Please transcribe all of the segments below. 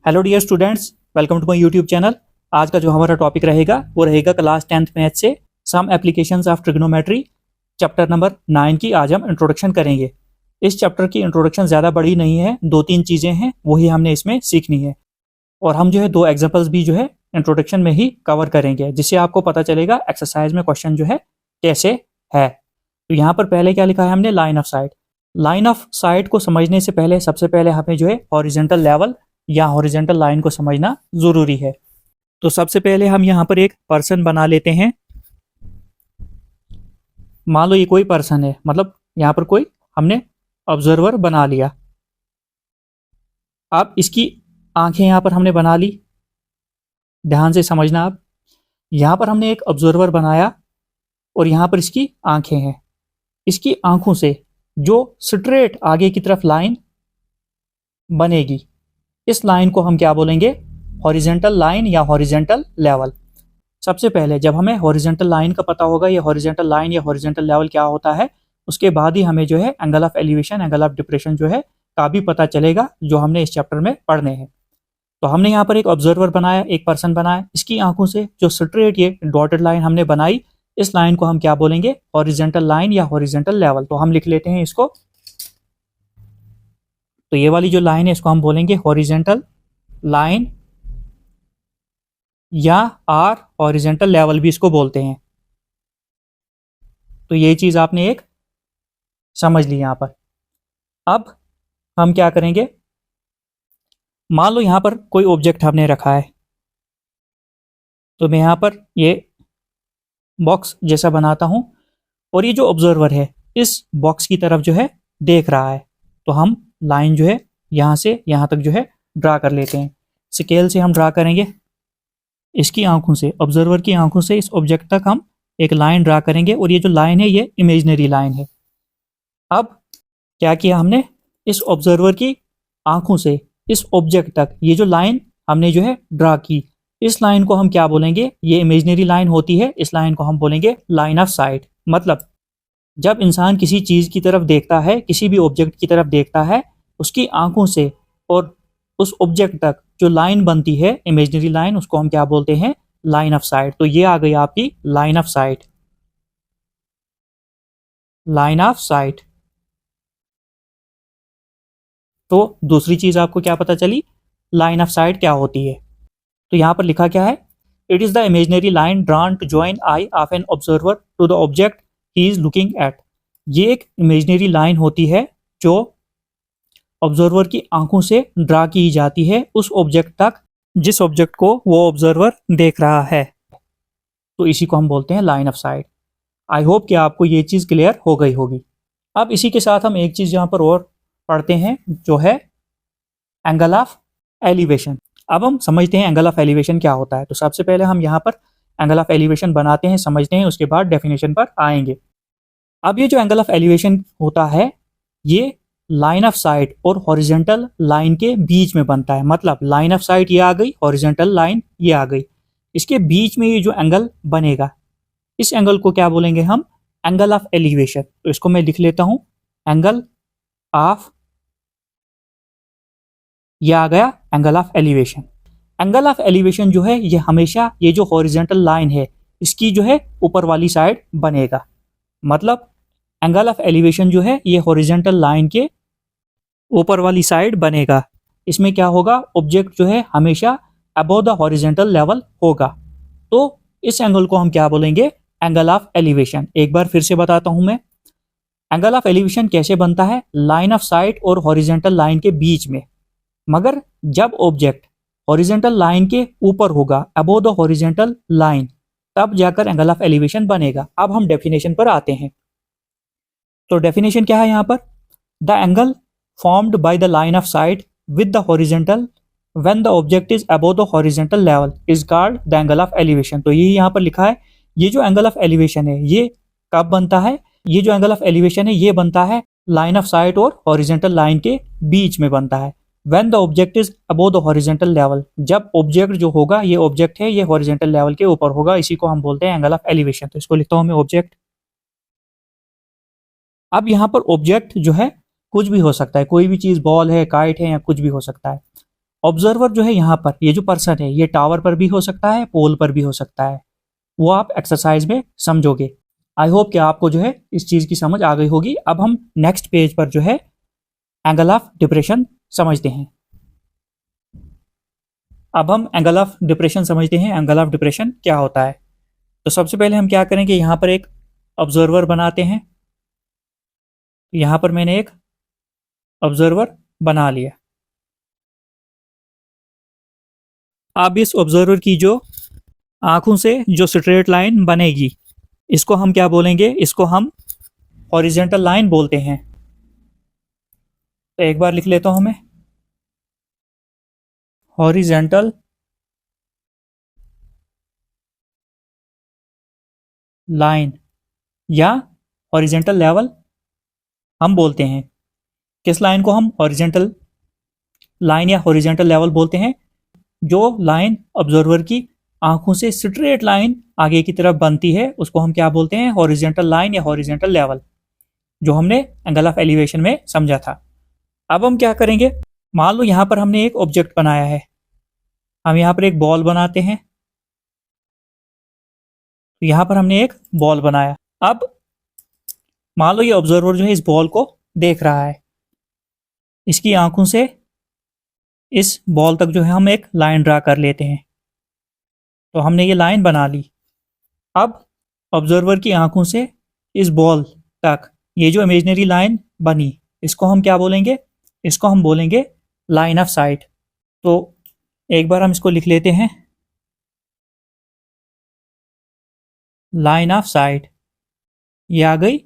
Hello dear students, welcome to my YouTube channel. आज का जो हमारा टॉपिक रहेगा वो रहेगा क्लास 10th मैथ से some applications of trigonometry chapter number 9 की आज हम इंट्रोडक्शन करेंगे। इस चैप्टर की इंट्रोडक्शन ज़्यादा बड़ी नहीं है, 2-3 चीज़ें हैं वही हमने इसमें सीखनी है और हम जो है 2 एग्जाम्पल्स भी जो है इंट्रोडक्शन में ही कवर करेंगे, जिससे आपको पता चलेगा एक्सरसाइज में क्वेश्चन जो है कैसे है। तो यहाँ पर पहले क्या लिखा है हमने, line of site. Line of site को समझने से पहले सबसे पहले हमें जो है हॉरिजॉन्टल लेवल या हॉरिजॉन्टल लाइन को समझना जरूरी है। तो सबसे पहले हम यहाँ पर एक पर्सन बना लेते हैं। मान लो ये कोई पर्सन है, मतलब यहाँ पर कोई हमने ऑब्जर्वर बना लिया। अब इसकी आंखें यहाँ पर हमने बना ली, ध्यान से समझना। आप यहाँ पर हमने एक ऑब्जर्वर बनाया और यहाँ पर इसकी आंखें हैं। इसकी आंखों से जो स्ट्रेट आगे की तरफ लाइन बनेगी, इस लाइन को हम क्या बोलेंगे, हॉरिजॉन्टल लाइन या हॉरिजॉन्टल लेवल। सबसे पहले जब हमें हॉरिजॉन्टल लाइन का पता होगा, ये हॉरिजॉन्टल लाइन या हॉरिजॉन्टल लेवल क्या होता है, उसके बाद ही हमें जो है angle of elevation, angle of depression जो है का भी पता चलेगा, जो हमने इस चैप्टर में पढ़ने हैं। तो हमने यहाँ पर एक ऑब्जर्वर बनाया, एक पर्सन बनाया। इसकी आंखों से जो स्ट्रेट ये डॉटेड लाइन हमने बनाई, इस लाइन को हम क्या बोलेंगे, हॉरिजॉन्टल लाइन या हॉरिजॉन्टल लेवल। तो हम लिख लेते हैं इसको। तो ये वाली जो लाइन है इसको हम बोलेंगे हॉरिजॉन्टल लाइन या आर हॉरिजॉन्टल लेवल भी इसको बोलते हैं। तो ये चीज आपने एक समझ ली यहां पर। अब हम क्या करेंगे, मान लो यहां पर कोई ऑब्जेक्ट हमने रखा है, तो मैं यहां पर ये बॉक्स जैसा बनाता हूं और ये जो ऑब्जर्वर है इस बॉक्स की तरफ जो है देख रहा है। तो हम लाइन जो है यहां से यहां तक जो है ड्रा कर लेते हैं। स्केल से हम ड्रा करेंगे, इसकी आंखों से, ऑब्जर्वर की आंखों से इस ऑब्जेक्ट तक हम एक लाइन ड्रा करेंगे और ये जो लाइन है ये इमेजिनरी लाइन है। अब क्या किया हमने, इस ऑब्जर्वर की आंखों से इस ऑब्जेक्ट तक ये जो लाइन हमने जो है ड्रा की, इस लाइन को हम क्या बोलेंगे, ये इमेजिनरी लाइन होती है, इस लाइन को हम बोलेंगे लाइन ऑफ साइट। मतलब जब इंसान किसी चीज की तरफ देखता है, किसी भी ऑब्जेक्ट की तरफ देखता है, उसकी आंखों से और उस ऑब्जेक्ट तक जो लाइन बनती है, इमेजिनरी लाइन, उसको हम क्या बोलते हैं, लाइन ऑफ साइट। तो ये आ गई आपकी line of site, line of site. तो दूसरी चीज आपको क्या पता चली, लाइन ऑफ साइट क्या होती है। तो यहां पर लिखा क्या है, it is the imaginary line drawn to join eye of an observer to the object he is looking at. ये एक इमेजिनरी लाइन होती है जो ऑब्जर्वर की आंखों से ड्रा की जाती है उस ऑब्जेक्ट तक जिस ऑब्जेक्ट को वो ऑब्जर्वर देख रहा है। तो इसी को हम बोलते हैं line of site. I hope कि आपको ये चीज क्लियर हो गई होगी। अब इसी के साथ हम एक चीज यहाँ पर और पढ़ते हैं, जो है एंगल ऑफ एलिवेशन। अब हम समझते हैं एंगल ऑफ एलिवेशन क्या होता है। तो सबसे पहले हम यहाँ पर एंगल ऑफ एलिवेशन बनाते हैं, समझते हैं, उसके बाद डेफिनेशन पर आएंगे। अब ये जो एंगल ऑफ एलिवेशन होता है, ये लाइन ऑफ साइट और हॉरिजॉन्टल लाइन के बीच में बनता है। मतलब लाइन ऑफ साइट ये आ गई, हॉरिजॉन्टल लाइन ये आ गई, इसके बीच में ये जो एंगल बनेगा, इस एंगल को क्या बोलेंगे हम, एंगल ऑफ एलिवेशन। तो इसको मैं लिख लेता हूं, एंगल ऑफ, ये आ गया angle of elevation. Angle of elevation जो है ये हमेशा ये जो हॉरिजॉन्टल लाइन है इसकी जो है ऊपर वाली साइड बनेगा। मतलब एंगल ऑफ एलिवेशन जो है ये हॉरिजॉन्टल लाइन के ऊपर वाली साइड बनेगा। इसमें क्या होगा, ऑब्जेक्ट जो है हमेशा अबव द हॉरिजॉन्टल लेवल होगा। तो इस एंगल को हम क्या बोलेंगे, एंगल ऑफ एलिवेशन। एक बार फिर से बताता हूं मैं, एंगल ऑफ एलिवेशन कैसे बनता है, लाइन ऑफ साइट और हॉरिजॉन्टल लाइन के बीच में, मगर जब ऑब्जेक्ट हॉरिजॉन्टल लाइन के ऊपर होगा, अबव द हॉरिजॉन्टल लाइन, तब जाकर एंगल ऑफ एलिवेशन बनेगा। अब हम डेफिनेशन पर आते हैं। तो डेफिनेशन क्या है यहाँ पर, the angle formed by the line of site with the horizontal when the object is above the horizontal level is called the angle of elevation. तो ये यहाँ पर लिखा है, ये जो एंगल ऑफ एलिवेशन है ये कब बनता है, ये जो एंगल ऑफ एलिवेशन है ये बनता है लाइन ऑफ साइट और हॉरिजॉन्टल लाइन के बीच में बनता है। When the object is above the horizontal level, जब ऑब्जेक्ट जो होगा, ये ऑब्जेक्ट है, ये हॉरिजॉन्टल लेवल के ऊपर होगा, इसी को हम बोलते हैं एंगल ऑफ एलिवेशन। तो इसको लिखता हूं मैं, ऑब्जेक्ट। अब यहाँ पर ऑब्जेक्ट जो है कुछ भी हो सकता है, कोई भी चीज, बॉल है, काइट है, या कुछ भी हो सकता है। ऑब्जर्वर जो है यहाँ पर, ये जो पर्सन है, ये टावर पर भी हो सकता है, पोल पर भी हो सकता है। वो आप एक्सरसाइज में समझोगे। आई होप कि आपको जो है इस चीज़ की समझ आ गई होगी। अब हम नेक्स्ट पेज पर जो है एंगल ऑफ डिप्रेशन समझते हैं। अब हम एंगल ऑफ डिप्रेशन समझते हैं। एंगल ऑफ डिप्रेशन क्या होता है? तो सबसे पहले हम क्या करेंगे, यहाँ पर एक ऑब्जर्वर बनाते हैं। यहाँ पर मैंने एक ऑब्जर्वर बना लिया। अब इस ऑब्जर्वर की जो आंखों से जो स्ट्रेट लाइन बनेगी, इसको हम क्या बोलेंगे? इसको हम हॉरिजेंटल लाइन बोलते हैं। तो एक बार लिख लेता हूं मैं, हॉरिजेंटल लाइन या हॉरिजेंटल लेवल हम बोलते हैं। किस लाइन को हम हॉरिजेंटल लाइन या हॉरिजेंटल लेवल बोलते हैं? जो लाइन ऑब्जर्वर की आंखों से स्ट्रेट लाइन आगे की तरफ बनती है, उसको हम क्या बोलते हैं? हॉरिजेंटल लाइन या हॉरिजेंटल लेवल, जो हमने एंगल ऑफ एलिवेशन में समझा था। अब हम क्या करेंगे, मान लो यहाँ पर हमने एक ऑब्जेक्ट बनाया है। हम यहाँ पर एक बॉल बनाते हैं। तो यहाँ पर हमने एक बॉल बनाया। अब मान लो ये ऑब्जर्वर जो है इस बॉल को देख रहा है। इसकी आंखों से इस बॉल तक जो है हम एक लाइन ड्रा कर लेते हैं। तो हमने ये लाइन बना ली। अब ऑब्जर्वर की आंखों से इस बॉल तक ये जो इमेजिनरी लाइन बनी, इसको हम क्या बोलेंगे? इसको हम बोलेंगे लाइन ऑफ साइट। तो एक बार हम इसको लिख लेते हैं, लाइन ऑफ साइट। ये आ गई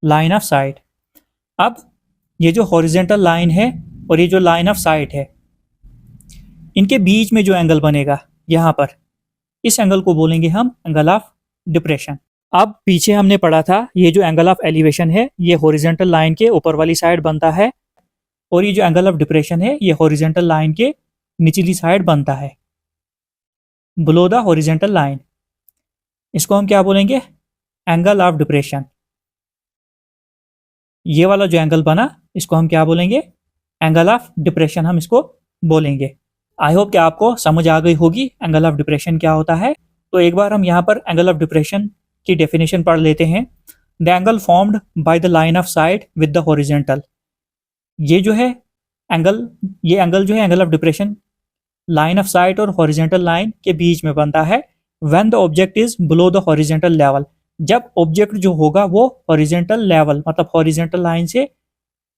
लाइन ऑफ साइट। अब ये जो हॉरिजेंटल लाइन है और ये जो लाइन ऑफ साइट है, इनके बीच में जो एंगल बनेगा यहाँ पर, इस एंगल को बोलेंगे हम एंगल ऑफ डिप्रेशन। अब पीछे हमने पढ़ा था, ये जो एंगल ऑफ एलिवेशन है ये हॉरिजेंटल लाइन के ऊपर वाली साइड बनता है, और ये जो एंगल ऑफ डिप्रेशन है ये हॉरिजेंटल लाइन के निचली साइड बनता है, बिलो द हॉरिजेंटल लाइन। इसको हम क्या बोलेंगे? Angle of depression. ये वाला जो एंगल बना, इसको हम क्या बोलेंगे? एंगल ऑफ डिप्रेशन हम इसको बोलेंगे। आई होप कि आपको समझ आ गई होगी एंगल ऑफ डिप्रेशन क्या होता है। तो एक बार हम यहाँ पर एंगल ऑफ डिप्रेशन की डेफिनेशन पढ़ लेते हैं। The angle formed by the line of site with the horizontal. ये जो है एंगल, ये एंगल जो है angle of depression line of site और हॉरिजेंटल लाइन के बीच में बनता है। When the object is below the horizontal level, जब ऑब्जेक्ट जो होगा वो हॉरिजेंटल लेवल मतलब हॉरिजेंटल लाइन से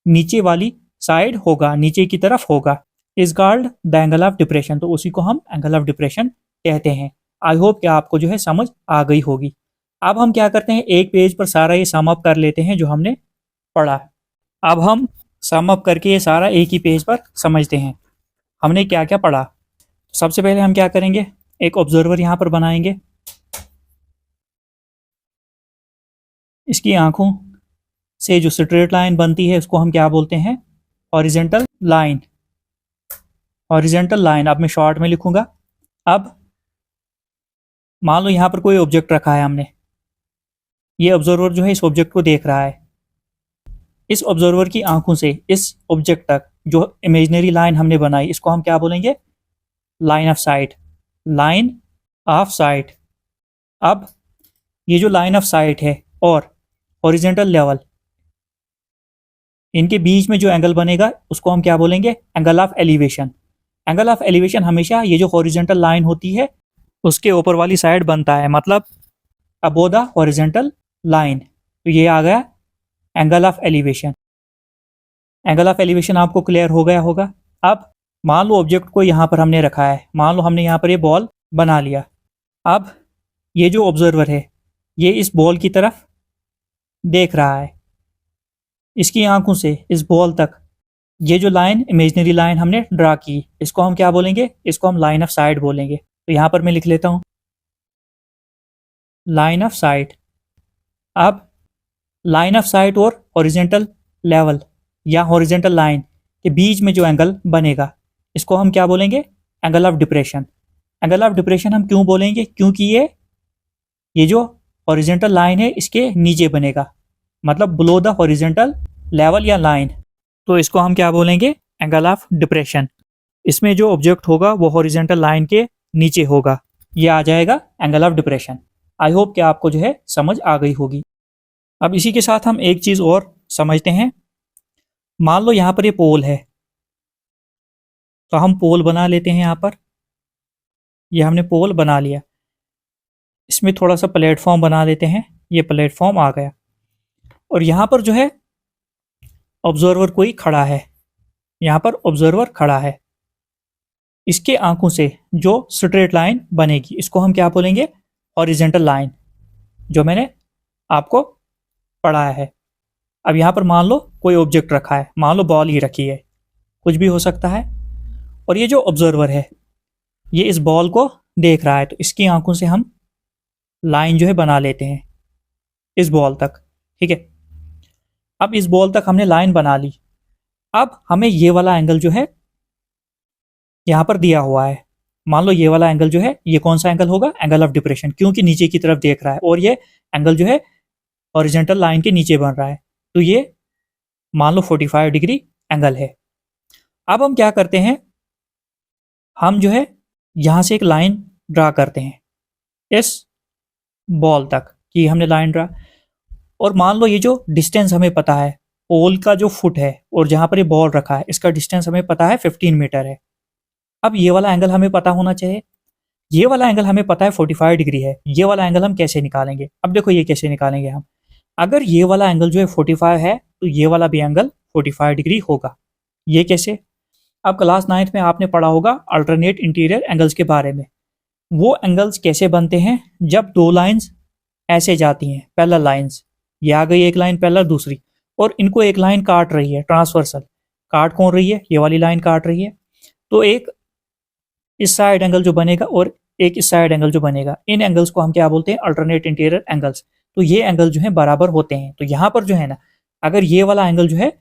नीचे वाली साइड होगा, नीचे की तरफ होगा, is called the angle of depression. तो उसी को हम एंगल ऑफ डिप्रेशन कहते हैं। आई होप कि आपको जो है समझ आ गई होगी। अब हम क्या करते हैं, एक पेज पर सारा ये सम अप कर लेते हैं जो हमने पढ़ा। अब हम सम अप करके ये सारा एक ही पेज पर समझते हैं हमने क्या क्या पढ़ा। सबसे पहले हम क्या करेंगे, एक ऑब्जर्वर यहाँ पर बनाएंगे। इसकी आंखों से जो स्ट्रेट लाइन बनती है उसको हम क्या बोलते हैं? Horizontal line. हॉरिजेंटल लाइन अब मैं शॉर्ट में लिखूंगा। अब मान लो यहाँ पर कोई ऑब्जेक्ट रखा है हमने। ये ऑब्जर्वर जो है इस ऑब्जेक्ट को देख रहा है। इस ऑब्जर्वर की आंखों से इस ऑब्जेक्ट तक जो इमेजिनरी लाइन हमने बनाई, इसको हम क्या बोलेंगे? Line of site. Line of site. अब ये जो लाइन ऑफ साइट है और हॉरिजेंटल लेवल, इनके बीच में जो एंगल बनेगा उसको हम क्या बोलेंगे? Angle of elevation. Angle of elevation हमेशा ये जो हॉरिजेंटल लाइन होती है उसके ऊपर वाली साइड बनता है, मतलब अबो द हॉरिजेंटल लाइन। तो ये आ गया angle of elevation. Angle of elevation आपको क्लियर हो गया होगा। अब मान लो ऑब्जेक्ट को यहाँ पर हमने रखा है। मान लो हमने यहाँ पर ये बॉल बना लिया। अब ये जो ऑब्जर्वर है ये इस बॉल की तरफ देख रहा है। इसकी आंखों से इस बॉल तक ये जो लाइन, इमेजिनरी लाइन हमने ड्रा की, इसको हम क्या बोलेंगे? इसको हम लाइन ऑफ साइट बोलेंगे। तो यहाँ पर मैं लिख लेता हूँ लाइन ऑफ साइट। अब लाइन ऑफ साइट और हॉरिजेंटल लेवल या हॉरिजेंटल लाइन के बीच में जो एंगल बनेगा इसको हम क्या बोलेंगे? Angle of depression. Angle of depression हम क्यों बोलेंगे? क्योंकि ये जो हॉरिजेंटल लाइन है इसके नीचे बनेगा, मतलब बिलो द हॉरिजेंटल लेवल या लाइन। तो इसको हम क्या बोलेंगे? Angle of depression. इसमें जो ऑब्जेक्ट होगा वो हॉरिजेंटल लाइन के नीचे होगा, ये आ जाएगा angle of depression. I hope कि आपको जो है समझ आ गई होगी। अब इसी के साथ हम एक चीज़ और समझते हैं। मान लो यहाँ पर ये पोल है, तो हम पोल बना लेते हैं। यहाँ पर ये हमने पोल बना लिया, इसमें थोड़ा सा प्लेटफॉर्म बना देते हैं। ये प्लेटफॉर्म आ गया और यहाँ पर जो है ऑब्जर्वर कोई खड़ा है, यहाँ पर ऑब्जर्वर खड़ा है। इसके आंखों से जो स्ट्रेट लाइन बनेगी इसको हम क्या बोलेंगे? हॉरिजेंटल लाइन, जो मैंने आपको पढ़ाया है। अब यहाँ पर मान लो कोई ऑब्जेक्ट रखा है, मान लो बॉल ही रखी है, कुछ भी हो सकता है। और ये जो ऑब्जर्वर है ये इस बॉल को देख रहा है, तो इसकी आंखों से हम लाइन जो है बना लेते हैं इस बॉल तक। ठीक है, अब इस बॉल तक हमने लाइन बना ली। अब हमें ये वाला एंगल जो है यहाँ पर दिया हुआ है, मान लो ये वाला एंगल जो है ये कौन सा एंगल होगा? एंगल ऑफ डिप्रेशन, क्योंकि नीचे की तरफ देख रहा है और ये एंगल जो है हॉरिजेंटल लाइन के नीचे बन रहा है, तो ये मान लो 45 डिग्री एंगल है। अब हम क्या करते हैं, हम जो है यहाँ से एक लाइन ड्रा करते हैं इस बॉल तक, कि हमने लाइन ड्रा। और मान लो ये जो डिस्टेंस हमें पता है, पोल का जो फुट है और जहाँ पर ये बॉल रखा है इसका डिस्टेंस हमें पता है 15 मीटर है। अब ये वाला एंगल हमें पता होना चाहिए। ये वाला एंगल हमें पता है 45 डिग्री है। ये वाला एंगल हम कैसे निकालेंगे? अब देखो ये कैसे निकालेंगे हम। अगर ये वाला एंगल जो है 45 है तो ये वाला भी एंगल 45 डिग्री होगा। ये कैसे? अब क्लास 9th में आपने पढ़ा होगा अल्टरनेट इंटीरियर एंगल्स के बारे में। वो एंगल्स कैसे बनते हैं? जब दो लाइंस ऐसे जाती हैं, पैरेलल लाइंस, ये आ गई एक लाइन पैरेलल दूसरी, और इनको एक लाइन काट रही है ट्रांसवर्सल। काट कौन रही है? ये वाली लाइन काट रही है। तो एक इस साइड एंगल जो बनेगा और एक इस साइड एंगल जो बनेगा, इन एंगल्स को हम क्या बोलते हैं? Alternate interior angles. तो ये एंगल जो है बराबर होते हैं। तो यहाँ पर जो है ना, अगर ये वाला एंगल जो है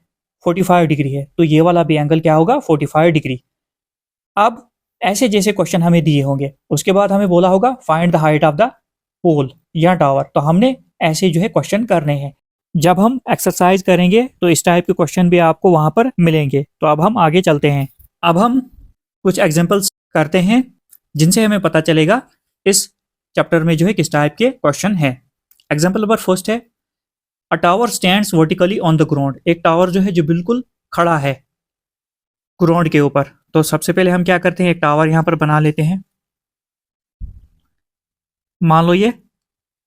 45 डिग्री है तो ये वाला भी एंगल क्या होगा? 45 डिग्री। अब ऐसे जैसे क्वेश्चन हमें दिए होंगे, उसके बाद हमें बोला होगा find the height of the pole या टावर, तो हमने ऐसे जो है क्वेश्चन करने हैं। जब हम एक्सरसाइज करेंगे तो इस टाइप के क्वेश्चन भी आपको वहां पर मिलेंगे। तो अब हम आगे चलते हैं। अब हम कुछ एग्जांपल्स करते हैं जिनसे हमें पता चलेगा इस चैप्टर में जो है किस टाइप के क्वेश्चन हैं। एग्जांपल नंबर फर्स्ट है, अ tower stands vertically on the ground. एक टावर जो है जो बिल्कुल खड़ा है ग्राउंड के ऊपर। तो सबसे पहले हम क्या करते हैं, एक टावर यहाँ पर बना लेते हैं। मान लो ये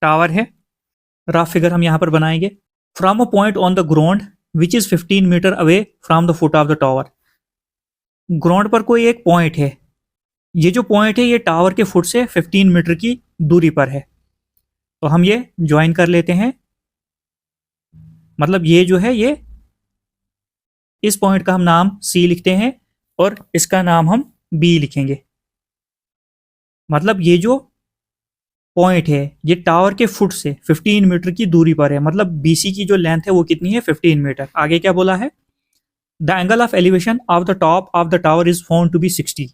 टावर है, रफ फिगर हम यहाँ पर बनाएंगे। From a point on the ground which is 15 metre away from the foot of the tower. Ground पर कोई एक पॉइंट है, ये जो पॉइंट है ये टावर के फुट से 15 मीटर की दूरी पर है। तो हम ये ज्वाइन कर लेते हैं, मतलब ये जो है ये इस पॉइंट का हम नाम सी लिखते हैं और इसका नाम हम बी लिखेंगे। मतलब ये जो पॉइंट है ये टावर के फुट से 15 मीटर की दूरी पर है, मतलब बीसी की जो लेंथ है वो कितनी है? 15 मीटर। आगे क्या बोला है? The angle of elevation of the top of the tower is found to be 60।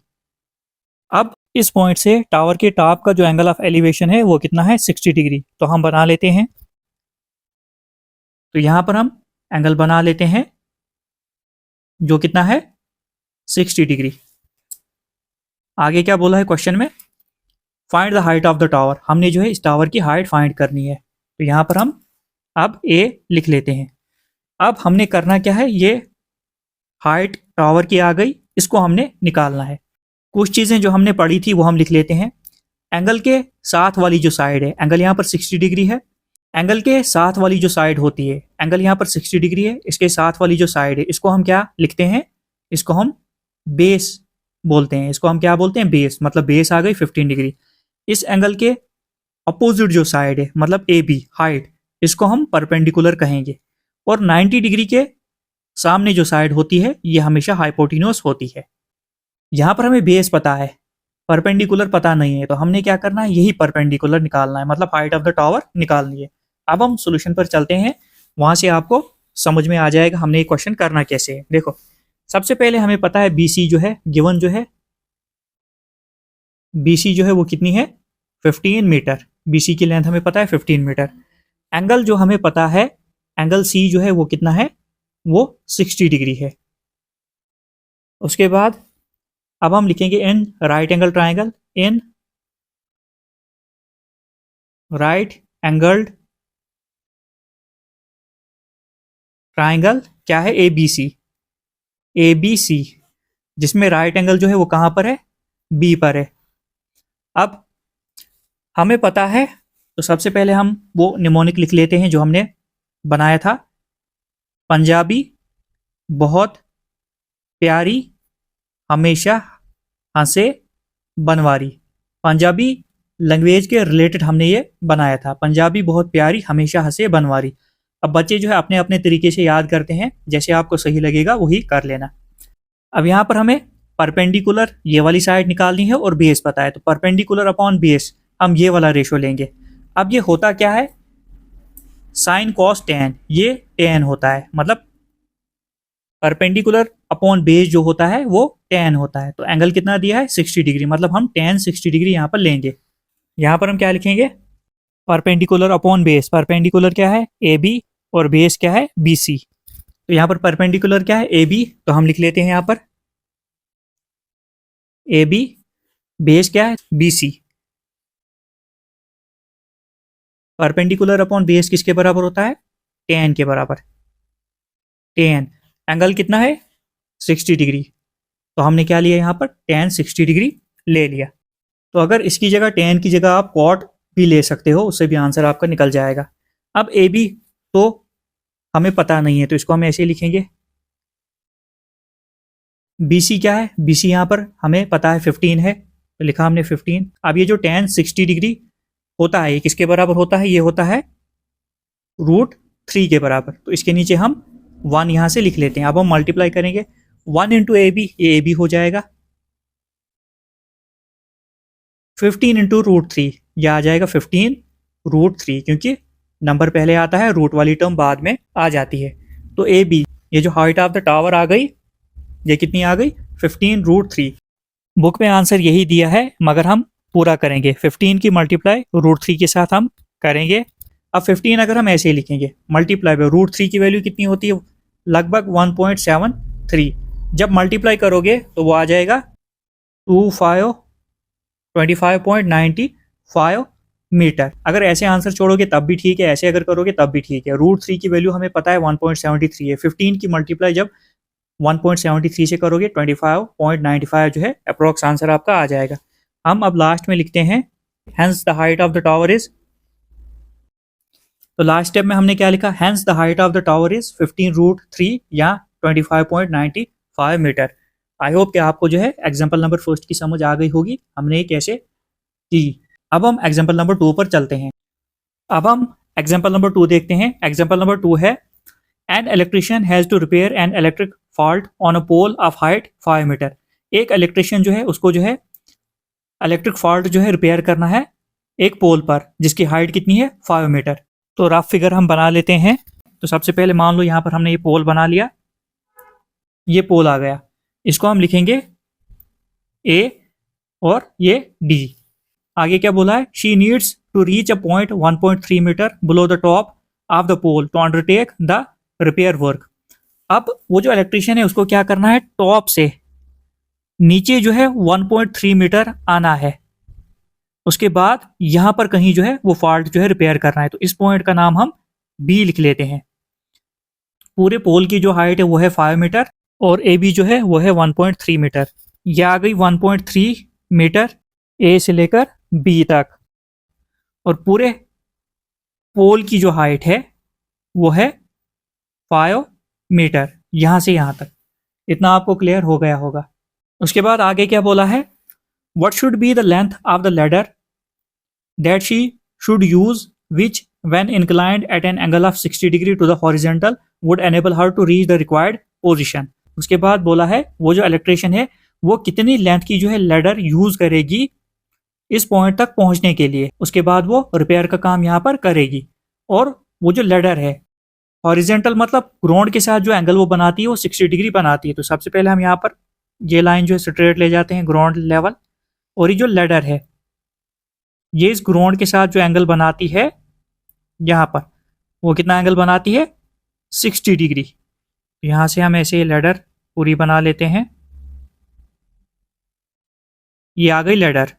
अब इस पॉइंट से टावर के टॉप का जो एंगल ऑफ एलिवेशन है वो कितना है? 60 डिग्री। तो हम बना लेते हैं, तो यहां पर हम एंगल बना लेते हैं जो कितना है? 60 डिग्री। आगे क्या बोला है क्वेश्चन में? Find the height of the tower. हमने जो है इस टावर की हाइट फाइंड करनी है। तो यहां पर हम अब ए लिख लेते हैं। अब हमने करना क्या है, ये हाइट टावर की आ गई, इसको हमने निकालना है। कुछ चीज़ें जो हमने पढ़ी थी वो हम लिख लेते हैं। एंगल के साथ वाली जो साइड है, एंगल यहाँ पर 60 डिग्री है। एंगल के साथ वाली जो साइड होती है, एंगल यहाँ पर 60 डिग्री है, इसके साथ वाली जो साइड है इसको हम क्या लिखते हैं? इसको हम बेस बोलते हैं। इसको हम क्या बोलते हैं? बेस। मतलब बेस आ गई 15 डिग्री। इस एंगल के अपोजिट जो साइड है मतलब ए बी हाइट, इसको हम परपेंडिकुलर कहेंगे। और 90 डिग्री के सामने जो साइड होती है ये हमेशा हाइपोटेन्यूस होती है। यहाँ पर हमें बेस पता है, परपेंडिकुलर पता नहीं है, तो हमने क्या करना है? यही परपेंडिकुलर निकालना है, मतलब हाइट ऑफ द टावर निकालनी है। अब हम सोल्यूशन पर चलते हैं, वहां से आपको समझ में आ जाएगा हमने ये क्वेश्चन करना कैसे है। देखो, सबसे पहले हमें पता है बीसी जो है गिवन जो है, बीसी जो है वो कितनी है? 15 मीटर। बीसी की लेंथ हमें पता है 15 मीटर। एंगल जो हमें पता है, एंगल सी जो है वो कितना है? वो 60 डिग्री है। उसके बाद अब हम लिखेंगे in right angle triangle, in right angled triangle क्या है, A B C, A B C, जिसमें राइट एंगल जो है वो कहां पर है, बी पर है। अब हमें पता है तो सबसे पहले हम वो निमोनिक लिख लेते हैं जो हमने बनाया था, पंजाबी बहुत प्यारी हमेशा हंसे बनवारी। पंजाबी लैंग्वेज के रिलेटेड हमने ये बनाया था, पंजाबी बहुत प्यारी हमेशा हंसे बनवारी। अब बच्चे जो है अपने अपने तरीके से याद करते हैं, जैसे आपको सही लगेगा वही कर लेना। अब यहाँ पर हमें परपेंडिकुलर ये वाली साइड निकालनी है और बेस पता है, तो परपेंडिकुलर अपॉन बेस हम ये वाला रेशो लेंगे। अब ये होता क्या है, साइन कॉस टेन, ये टेन होता है, मतलब परपेंडिकुलर अपॉन बेस जो होता है वो टेन होता है। तो एंगल कितना दिया है, 60 डिग्री, मतलब हम टेन 60 डिग्री यहाँ पर लेंगे। यहाँ पर हम क्या लिखेंगे, परपेंडिकुलर अपॉन बेस, परपेंडिकुलर क्या है ए बी और बेस क्या है बी सी। तो यहाँ पर परपेंडिकुलर क्या है ए बी, तो हम लिख लेते हैं यहाँ पर ए बी, बेस क्या है B C. Perpendicular upon base किसके बराबर होता है, टेन के बराबर। टेन एंगल कितना है 60 डिग्री, तो हमने क्या लिया यहाँ पर टेन 60 डिग्री ले लिया। तो अगर इसकी जगह टेन की जगह आप कॉट भी ले सकते हो, उससे भी आंसर आपका निकल जाएगा। अब ए बी तो हमें पता नहीं है, तो इसको हम ऐसे लिखेंगे। बी सी क्या है, बी सी यहाँ पर हमें पता है 15 है, तो लिखा हमने 15। अब ये जो टेन 60 डिग्री होता है ये किसके बराबर होता है, ये होता है √3 के बराबर। तो इसके नीचे हम 1 यहाँ से लिख लेते हैं। अब हम मल्टीप्लाई करेंगे 1 इंटू ए बी, ये ए बी हो जाएगा, 15 इंटू √3, यह आ जाएगा 15 √3, क्योंकि नंबर पहले आता है, रूट वाली टर्म बाद में आ जाती है। तो ए बी, ये जो हाइट ऑफ द टावर आ गई, ये कितनी आ गई 15 √3। बुक में आंसर यही दिया है, मगर हम पूरा करेंगे, 15 की मल्टीप्लाई √3 के साथ हम करेंगे। अब 15 अगर हम ऐसे ही लिखेंगे, मल्टीप्लाई बाय √3 की वैल्यू कितनी होती है, लगभग 1.73। जब मल्टीप्लाई करोगे तो वो आ जाएगा 25.95 मीटर। अगर ऐसे आंसर छोड़ोगे तब भी ठीक है, ऐसे अगर करोगे तब भी ठीक है। √3 की वैल्यू हमें पता है 1.73 है, 15 की मल्टीप्लाई जब 1.73 से करोगे 25.95 जो है अप्रोक्स आंसर आपका आ जाएगा। हम अब लास्ट में लिखते हैं hence the height of the tower is, तो लास्ट स्टेप में हमने क्या लिखा, hence the height of the tower is 15 √3 या 25.95 मीटर। आई होप कि आपको जो है एग्जाम्पल नंबर फर्स्ट की समझ आ गई होगी, हमने ये कैसे की। अब हम एग्जाम्पल नंबर 2 पर चलते हैं। अब हम एग्जाम्पल नंबर 2 देखते हैं। एग्जाम्पल नंबर 2 है an electrician has to repair an electric fault on a pole of height 5 metre. एक इलेक्ट्रिशियन जो है उसको जो है इलेक्ट्रिक फॉल्ट जो है रिपेयर करना है एक पोल पर जिसकी हाइट कितनी है 5 मीटर। तो रफ फिगर हम बना लेते हैं। तो सबसे पहले मान लो यहाँ पर हमने ये पोल बना लिया, ये पोल आ गया, इसको हम लिखेंगे ए और ये डी। आगे क्या बोला है, she needs to reach a point 1.3 metre below the top of the pole to undertake the repair work. अब वो जो इलेक्ट्रिशियन है उसको क्या करना है, टॉप से नीचे जो है 1.3 मीटर आना है, उसके बाद यहां पर कहीं जो है वो फॉल्ट जो है रिपेयर करना है। तो इस पॉइंट का नाम हम बी लिख लेते हैं। पूरे पोल की जो हाइट है वो है 5 मीटर और ए बी जो है वो है 1.3 मीटर। यह आ गई 1.3 मीटर ए से लेकर बी तक, और पूरे पोल की जो हाइट है वो है 5 मीटर यहां से यहां तक। इतना आपको क्लियर हो गया होगा। उसके बाद आगे क्या बोला है, what should be the length of the ladder that she should use which when inclined at an angle of 60 degree to the horizontal would enable her to reach the required position। उसके बाद बोला है वो जो electrician है वो कितनी length की जो है लैडर यूज करेगी इस पॉइंट तक पहुंचने के लिए, उसके बाद वो रिपेयर का काम यहाँ पर करेगी। और वो जो लैडर है हॉरिजेंटल मतलब ग्राउंड के साथ जो एंगल वो बनाती है वो 60 डिग्री बनाती है। तो सबसे पहले हम यहाँ पर ये लाइन जो है स्ट्रेट ले जाते हैं ग्राउंड लेवल, और ये जो लैडर है ये इस ग्राउंड के साथ जो एंगल बनाती है यहाँ पर वो कितना एंगल बनाती है 60 डिग्री। यहाँ से हम ऐसे लैडर पूरी बना लेते हैं। ये आ गई लेडर।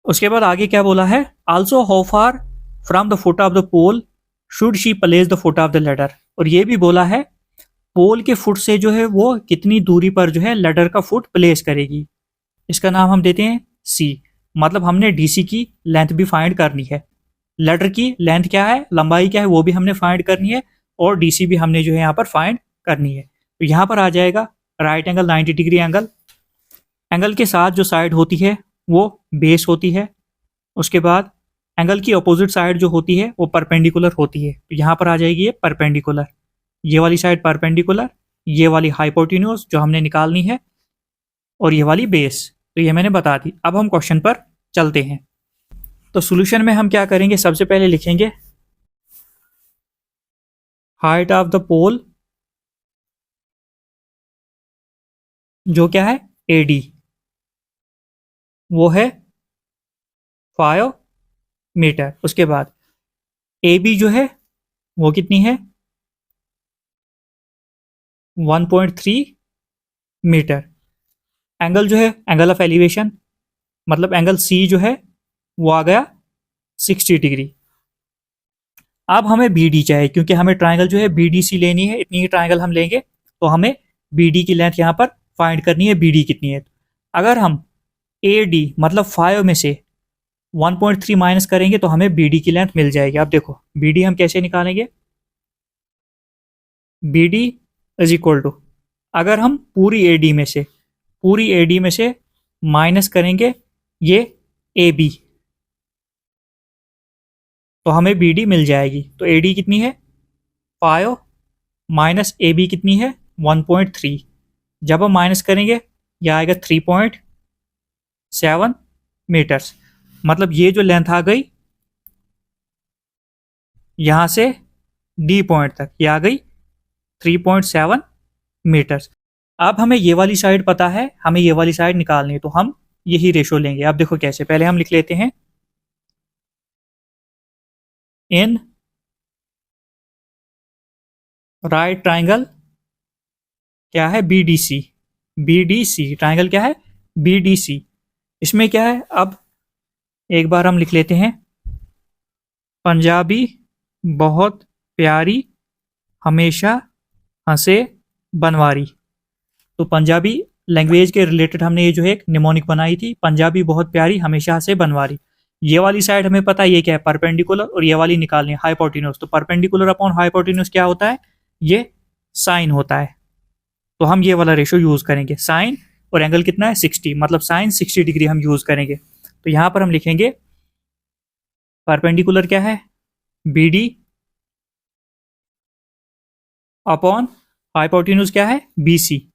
उसके बाद आगे क्या बोला है, also how far from the foot of the pole should she place the foot of the ladder. और ये भी बोला है पोल के फुट से जो है वो कितनी दूरी पर जो है लेडर का फुट प्लेस करेगी। इसका नाम हम देते हैं सी। मतलब हमने डीसी की लेंथ भी फाइंड करनी है, लेडर की लेंथ क्या है, लंबाई क्या है, वो भी हमने फाइंड करनी है, और डीसी भी हमने जो है यहाँ पर फाइंड करनी है। तो यहाँ पर आ जाएगा right angle 90 degree angle. Angle के साथ जो साइड होती है वो बेस होती है। उसके बाद एंगल की अपोजिट साइड जो होती है वो परपेंडिकुलर होती है। तो यहाँ पर आ जाएगी ये परपेंडिकुलर, ये वाली साइड परपेंडिकुलर, ये वाली हाइपोटेन्यूज जो हमने निकालनी है, और ये वाली बेस। तो ये मैंने बता दी। अब हम क्वेश्चन पर चलते हैं। तो सॉल्यूशन में हम क्या करेंगे, सबसे पहले लिखेंगे हाइट ऑफ द पोल जो क्या है एडी, वो है 5 मीटर। उसके बाद ए बी जो है वो कितनी है 1.3 मीटर। एंगल जो है एंगल ऑफ एलिवेशन, मतलब एंगल सी जो है वो आ गया 60 डिग्री। अब हमें बी डी चाहिए, क्योंकि हमें ट्राइंगल जो है बी डी सी लेनी है, इतनी ही ट्राइंगल हम लेंगे, तो हमें बी डी की लेंथ यहाँ पर फाइंड करनी है, बी डी कितनी है। अगर हम ए डी मतलब 5 में से 1.3 माइनस करेंगे तो हमें बी डी की लेंथ मिल जाएगी। अब देखो बी डी हम कैसे निकालेंगे, B D is equal to, अगर हम पूरी ए डी में से माइनस करेंगे ये ए बी, तो हमें बी डी मिल जाएगी। तो ए डी कितनी है 5 माइनस ए बी कितनी है 1.3। जब हम माइनस करेंगे यह आएगा 3.7 मीटर्स। मतलब ये जो लेंथ आ गई यहां से डी पॉइंट तक, ये आ गई 3.7 मीटर्स। अब हमें ये वाली साइड पता है, हमें ये वाली साइड निकालनी है, तो हम यही रेशो लेंगे। अब देखो कैसे, पहले हम लिख लेते हैं इन राइट ट्राइंगल क्या है B D C, B D C triangle क्या है बी डी सी। इसमें क्या है, अब एक बार हम लिख लेते हैं पंजाबी बहुत प्यारी हमेशा हंसे बनवारी। तो पंजाबी लैंग्वेज के रिलेटेड हमने ये जो है एक निमोनिक बनाई थी, पंजाबी बहुत प्यारी हमेशा हंसे बनवारी। ये वाली साइड हमें पता है ये क्या है परपेंडिकुलर, और ये वाली निकालनी है हाइपोटेन्यूज। तो परपेंडिकुलर अपॉन हाइपोटेन्यूज क्या होता है, ये साइन होता है। तो हम ये वाला रेशो यूज करेंगे, साइन और एंगल कितना है 60, मतलब साइन 60 डिग्री हम यूज करेंगे। तो यहां पर हम लिखेंगे परपेंडिकुलर क्या है बी डी अपॉन हाइपोटेन्यूज क्या है बी सी,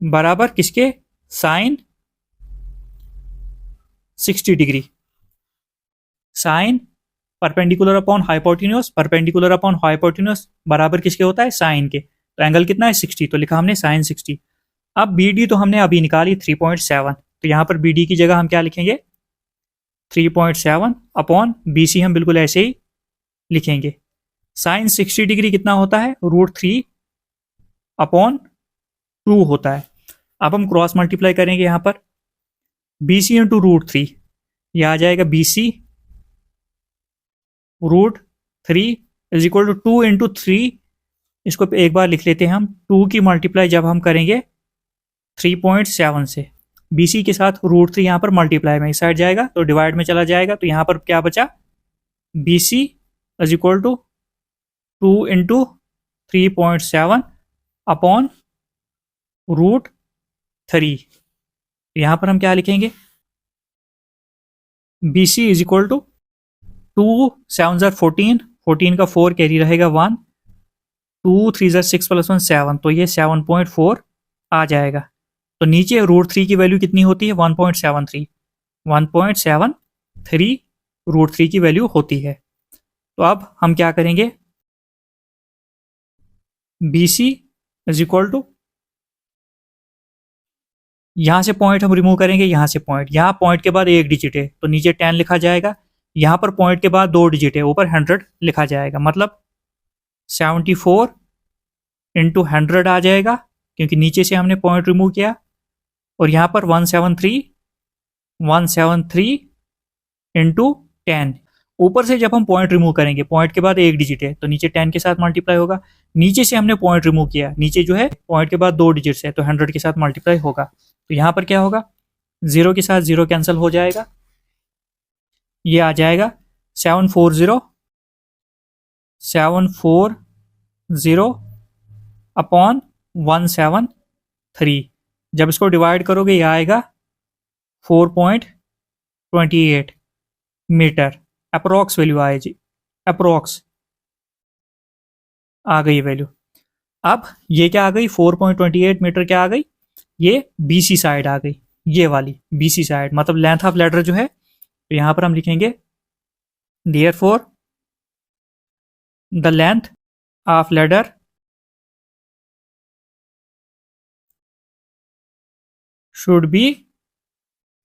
बराबर किसके साइन 60 डिग्री। Sine perpendicular upon hypotenuse, perpendicular upon hypotenuse बराबर किसके होता है साइन के। तो एंगल कितना है 60, तो लिखा हमने साइन 60। अब बी डी तो हमने अभी निकाली 3.7, तो यहां पर बी डी की जगह हम क्या लिखेंगे 3.7 अपॉन बी सी, हम बिल्कुल ऐसे ही लिखेंगे। साइन 60 डिग्री कितना होता है √3 अपॉन 2 होता है। अब हम क्रॉस मल्टीप्लाई करेंगे यहाँ पर बी सी इंटू √3, यह आ जाएगा B C √3 is equal to 2 into 3। इसको एक बार लिख लेते हैं हम, 2 की मल्टीप्लाई जब हम करेंगे 3.7 से, बी सी के साथ √3 यहाँ पर मल्टीप्लाई में इस साइड जाएगा तो डिवाइड में चला जाएगा, तो यहाँ पर क्या बचा B C is equal to 2 into 3.7 upon √3। यहाँ पर हम क्या लिखेंगे B C is equal to 2 7 ज़र 14, 14 का 4 कैरी रहेगा 1, 2 3 ज़र 6 + 1 7, तो ये 7.4 आ जाएगा। तो नीचे √3 की वैल्यू कितनी होती है 1.73, 1.73 √3 की वैल्यू होती है। तो अब हम क्या करेंगे B C is equal to, यहां से पॉइंट हम रिमूव करेंगे, यहां से पॉइंट, यहां पॉइंट के बाद एक डिजिट है तो नीचे 10 लिखा जाएगा, यहां पर पॉइंट के बाद 2 डिजिट है ऊपर 100 लिखा जाएगा, मतलब 74 इंटू 100 आ जाएगा क्योंकि नीचे से हमने पॉइंट रिमूव किया, और यहाँ पर 173 इंटू 10। ऊपर से जब हम पॉइंट रिमूव करेंगे, पॉइंट के बाद एक डिजिट है तो नीचे 10 के साथ मल्टीप्लाई होगा। नीचे से हमने पॉइंट रिमूव किया, नीचे जो है पॉइंट के बाद 2 डिजिट्स है तो 100 के साथ मल्टीप्लाई होगा। तो यहाँ पर क्या होगा, 0 के साथ 0 कैंसिल हो जाएगा, ये आ जाएगा 740 अपॉन 173। जब इसको डिवाइड करोगे ये आएगा 4.28 मीटर। अप्रोक्स वैल्यू आए जी, अप्रोक्स आ गई वैल्यू। अब ये क्या आ गई, 4.28 मीटर क्या आ गई, ये बीसी साइड आ गई, ये वाली बीसी साइड, मतलब लेंथ ऑफ लैडर जो है। तो यहां पर हम लिखेंगे therefore the length of ladder should be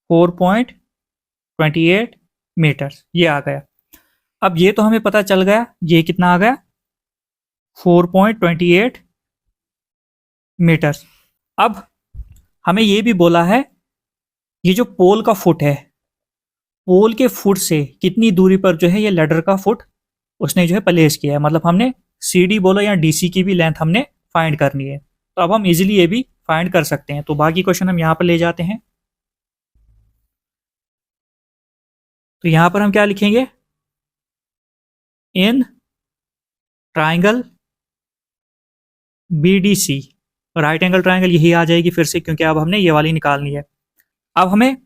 4.28 metre. ये आ गया। अब ये तो हमें पता चल गया, ये कितना आ गया, 4.28 मीटर। अब हमें ये भी बोला है, ये जो पोल का फुट है, पोल के फुट से कितनी दूरी पर जो है ये लैडर का फुट उसने जो है प्लेस किया है, मतलब हमने सीडी बोलो या डीसी की भी लेंथ हमने फाइंड करनी है। तो अब हम इजीली ये भी फाइंड कर सकते हैं। तो बाकी क्वेश्चन हम यहां पर ले जाते हैं। तो यहां पर हम क्या लिखेंगे, in triangle BDC, right angle triangle यही आ जाएगी फिर से, क्योंकि अब हमने ये वाली निकालनी है। अब हमें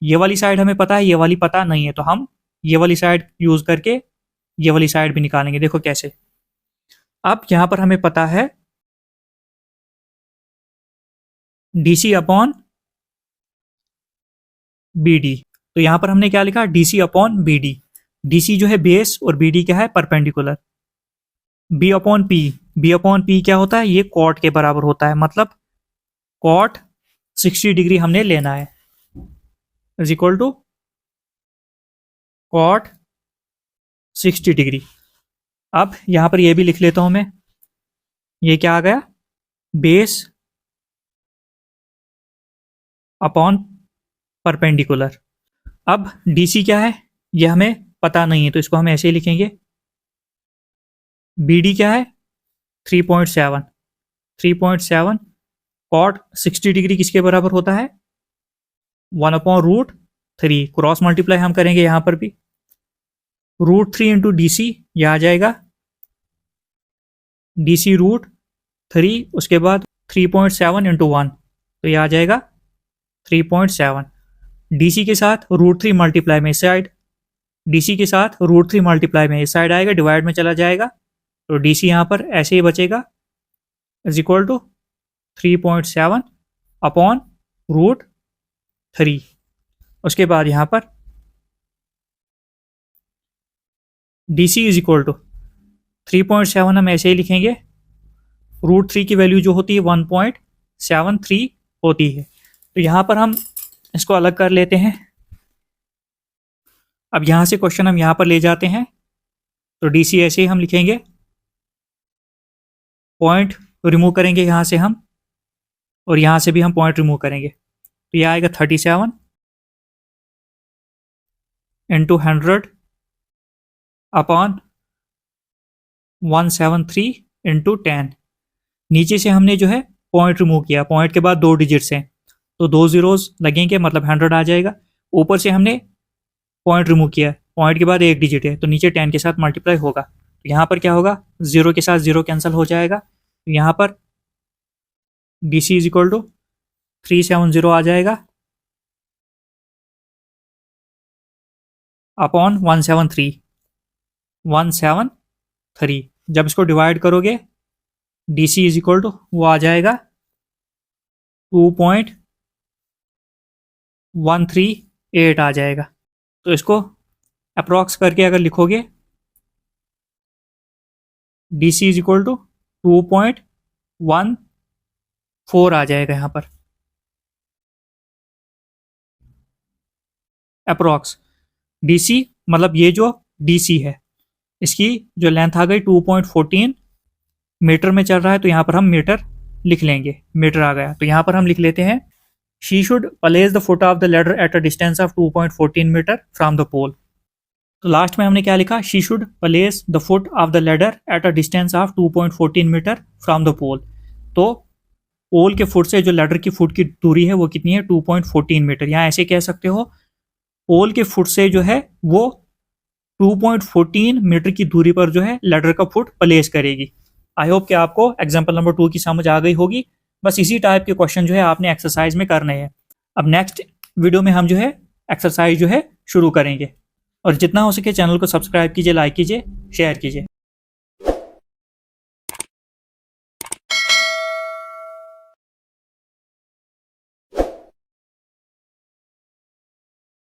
ये वाली साइड हमें पता है, ये वाली पता नहीं है, तो हम ये वाली साइड यूज करके ये वाली साइड भी निकालेंगे। देखो कैसे। अब यहां पर हमें पता है DC अपॉन BD, तो यहां पर हमने क्या लिखा, DC अपॉन BD। DC जो है बेस और BD क्या है, परपेंडिकुलर। B अपॉन P क्या होता है, ये कॉट के बराबर होता है, मतलब कॉट 60 डिग्री हमने लेना है, is equal to cot 60 degree. अब यहां पर ये भी लिख लेता हूं मैं, ये क्या आ गया, बेस अपॉन परपेंडिकुलर। अब DC क्या है ये हमें पता नहीं है, तो इसको हम ऐसे ही लिखेंगे। BD क्या है, 3.7 कॉट 60 डिग्री किसके बराबर होता है, 1/√3। क्रॉस मल्टीप्लाई हम करेंगे यहां पर भी, √3 इंटू DC, यह आ जाएगा DC √3, उसके बाद 3.7 इंटू 1, तो यह आ जाएगा 3.7। DC के साथ √3 मल्टीप्लाई में इस साइड, DC के साथ √3 मल्टीप्लाई में इस साइड आएगा, डिवाइड में चला जाएगा, तो DC यहां पर ऐसे ही बचेगा, इज इक्वल टू 3.7 अपॉन √3। उसके बाद यहां पर DC इज इक्वल टू 3.7 हम ऐसे ही लिखेंगे, √3 की वैल्यू जो होती है 1.73 होती है। तो यहां पर हम इसको अलग कर लेते हैं। अब यहां से क्वेश्चन हम यहां पर ले जाते हैं, तो DC ऐसे ही हम लिखेंगे, पॉइंट रिमूव करेंगे यहां से हम, और यहां से भी हम पॉइंट रिमूव करेंगे, तो यह आएगा 37 इंटू 100 अपॉन 173 इंटू 10। नीचे से हमने जो है पॉइंट रिमूव किया, पॉइंट के बाद 2 डिजिट्स हैं तो 2 जीरोस लगेंगे, मतलब 100 आ जाएगा। ऊपर से हमने पॉइंट रिमूव किया, पॉइंट के बाद 1 डिजिट है तो नीचे 10 के साथ मल्टीप्लाई होगा, तो यहाँ पर क्या होगा, 0 के साथ 0 कैंसिल हो जाएगा, तो यहाँ पर DC इज इक्वल टू 370 आ जाएगा अपॉन 173। जब इसको डिवाइड करोगे DC इज इक्वल टू वो आ जाएगा 2.138 आ जाएगा। तो इसको अप्रॉक्स करके अगर लिखोगे, DC इज इक्वल टू 2.14 आ जाएगा यहां पर अप्रॉक्स। DC मतलब ये जो DC है इसकी जो लेंथ आ गई 2.14 मीटर में चल रहा है, तो यहां पर हम मीटर लिख लेंगे, मीटर आ गया। तो यहाँ पर हम लिख लेते हैं she should place the foot of the ladder at a distance of 2.14 metre from the pole. तो लास्ट में हमने क्या लिखा, she should place the foot of the ladder at a distance of 2.14 metre from the pole. तो pole के foot से जो ladder की फुट की दूरी है वो कितनी है, 2.14 मीटर। यहाँ ऐसे कह सकते हो पोल के फुट से जो है वो 2.14 मीटर की दूरी पर जो है लैडर का फुट प्लेस करेगी। आई होप कि आपको एग्जाम्पल नंबर 2 की समझ आ गई होगी। बस इसी टाइप के क्वेश्चन जो है आपने एक्सरसाइज में करने हैं। अब नेक्स्ट वीडियो में हम जो है एक्सरसाइज जो है शुरू करेंगे। और जितना हो सके चैनल को सब्सक्राइब कीजिए, लाइक कीजिए, शेयर कीजिए।